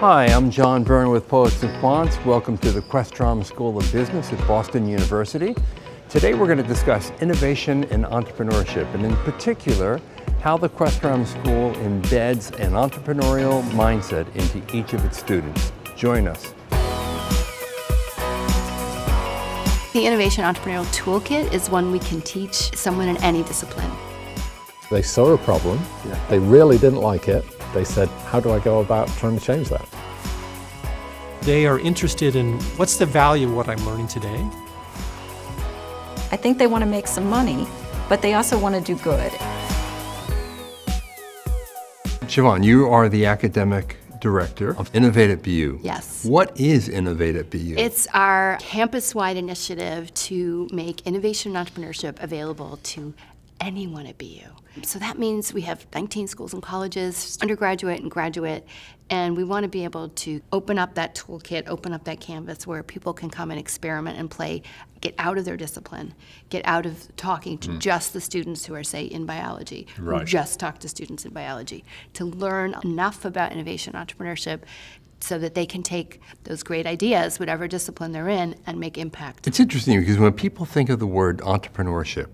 Hi, I'm John Byrne with Poets and Quants. Welcome to the Questrom School of Business at Boston University. Today we're going to discuss innovation and entrepreneurship, and in particular, how the Questrom School embeds an entrepreneurial mindset into each of its students. Join us. The Innovation Entrepreneurial Toolkit is one we can teach someone in any discipline. They saw a problem, they really didn't like it. They said, how do I go about trying to change that? They are interested in what's the value of what I'm learning today. I think they want to make some money, but they also want to do good. Siobhan, you are the academic director of Innovate at BU. Yes. What is Innovate at BU? It's our campus-wide initiative to make innovation and entrepreneurship available to anyone at BU. So that means we have 19 schools and colleges, undergraduate and graduate, and we want to be able to open up that toolkit, open up that canvas where people can come and experiment and play, get out of their discipline, get out of talking to just the students who are, say, in biology, who just talk to students in biology, to learn enough about innovation and entrepreneurship so that they can take those great ideas, whatever discipline they're in, and make impact. It's interesting because when people think of the word entrepreneurship,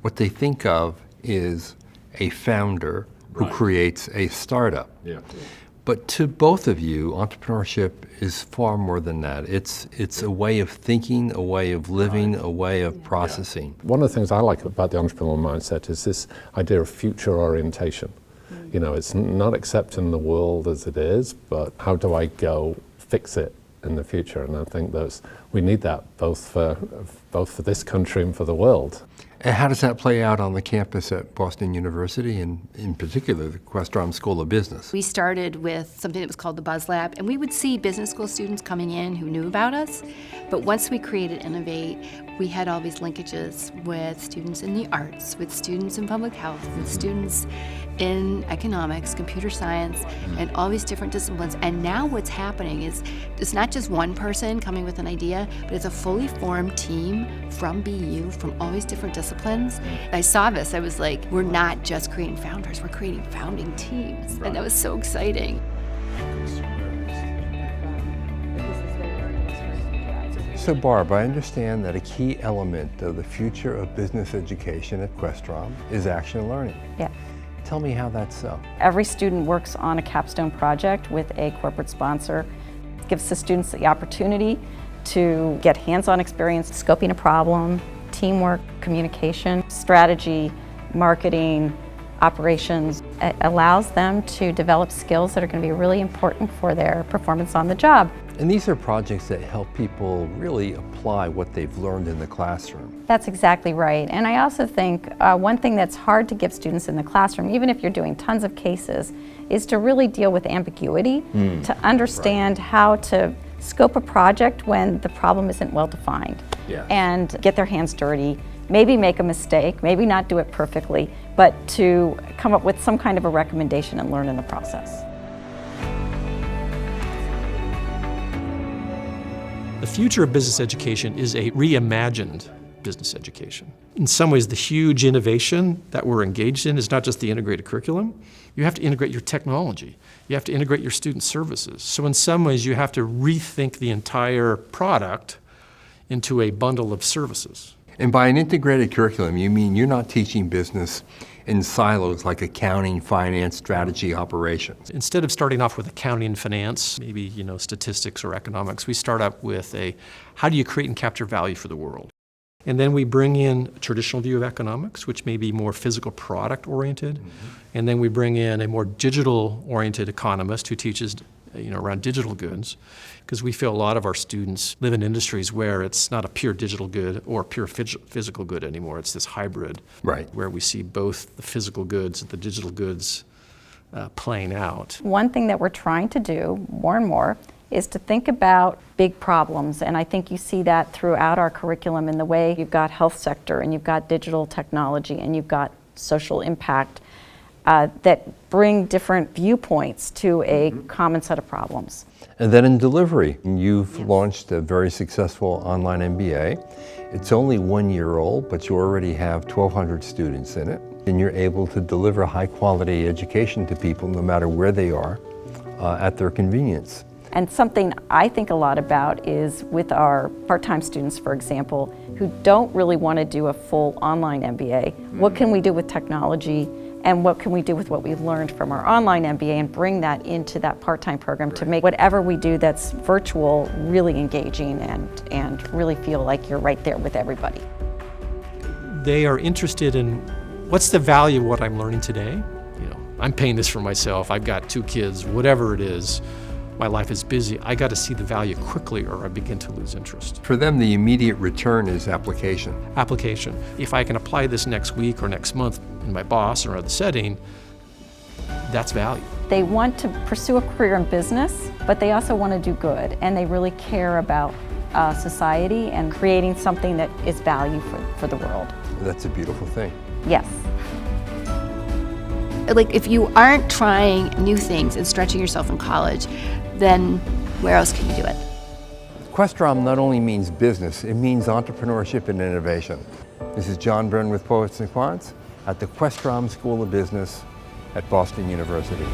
what they think of is a founder who creates a startup. But to both of you, entrepreneurship is far more than that. It's a way of thinking, a way of living, a way of processing. One of the things I like about the entrepreneurial mindset is this idea of future orientation. You know, it's not accepting the world as it is, but how do I go fix it in the future? And I think we need that both for this country and for the world. And how does that play out on the campus at Boston University, and in particular the Questrom School of Business? We started with something that was called the Buzz Lab, and we would see business school students coming in who knew about us. But once we created Innovate, we had all these linkages with students in the arts, with students in public health, with students in economics, computer science, and all these different disciplines. And now what's happening is it's not just one person coming with an idea, but it's a fully formed team from BU, from all these different disciplines. I saw this, I was like, we're not just creating founders, we're creating founding teams. And that was so exciting. So Barb, I understand that a key element of the future of business education at Questrom is action learning. Yeah. Tell me how that's so. Every student works on a capstone project with a corporate sponsor. It gives the students the opportunity to get hands-on experience, scoping a problem, teamwork, communication, strategy, marketing, operations. It allows them to develop skills that are going to be really important for their performance on the job. And these are projects that help people really apply what they've learned in the classroom. That's exactly right. And I also think one thing that's hard to give students in the classroom, even if you're doing tons of cases, is to really deal with ambiguity, to understand how to scope a project when the problem isn't well defined, and get their hands dirty, maybe make a mistake, maybe not do it perfectly, but to come up with some kind of a recommendation and learn in the process. The future of business education is a reimagined business education. In some ways, the huge innovation that we're engaged in is not just the integrated curriculum. You have to integrate your technology. You have to integrate your student services. So in some ways, you have to rethink the entire product into a bundle of services. And by an integrated curriculum, you mean you're not teaching business in silos like accounting, finance, strategy, operations. Instead of starting off with accounting and finance, maybe statistics or economics, we start up with how do you create and capture value for the world? And then we bring in a traditional view of economics, which may be more physical product oriented. And then we bring in a more digital oriented economist who teaches around digital goods, because we feel a lot of our students live in industries where it's not a pure digital good or pure physical good anymore. It's this hybrid, where we see both the physical goods and the digital goods playing out. One thing that we're trying to do more and more is to think about big problems, and I think you see that throughout our curriculum in the way you've got health sector and you've got digital technology and you've got social impact that bring different viewpoints to a common set of problems. And then in delivery, you've launched a very successful online MBA. It's only 1 year old, but you already have 1,200 students in it. And you're able to deliver high quality education to people no matter where they are at their convenience. And something I think a lot about is with our part-time students, for example, who don't really want to do a full online MBA, what can we do with technology and what can we do with what we've learned from our online MBA and bring that into that part-time program to make whatever we do that's virtual really engaging and really feel like you're right there with everybody. They are interested in what's the value of what I'm learning today. I'm paying this for myself, I've got 2 kids, whatever it is. My life is busy, I got to see the value quickly or I begin to lose interest. For them, the immediate return is application. Application. If I can apply this next week or next month in my boss or other setting, that's value. They want to pursue a career in business, but they also want to do good, and they really care about society and creating something that is value for the world. That's a beautiful thing. Yes. Like, if you aren't trying new things and stretching yourself in college, then where else can you do it? Questrom not only means business, it means entrepreneurship and innovation. This is John Byrne with Poets and Quants at the Questrom School of Business at Boston University.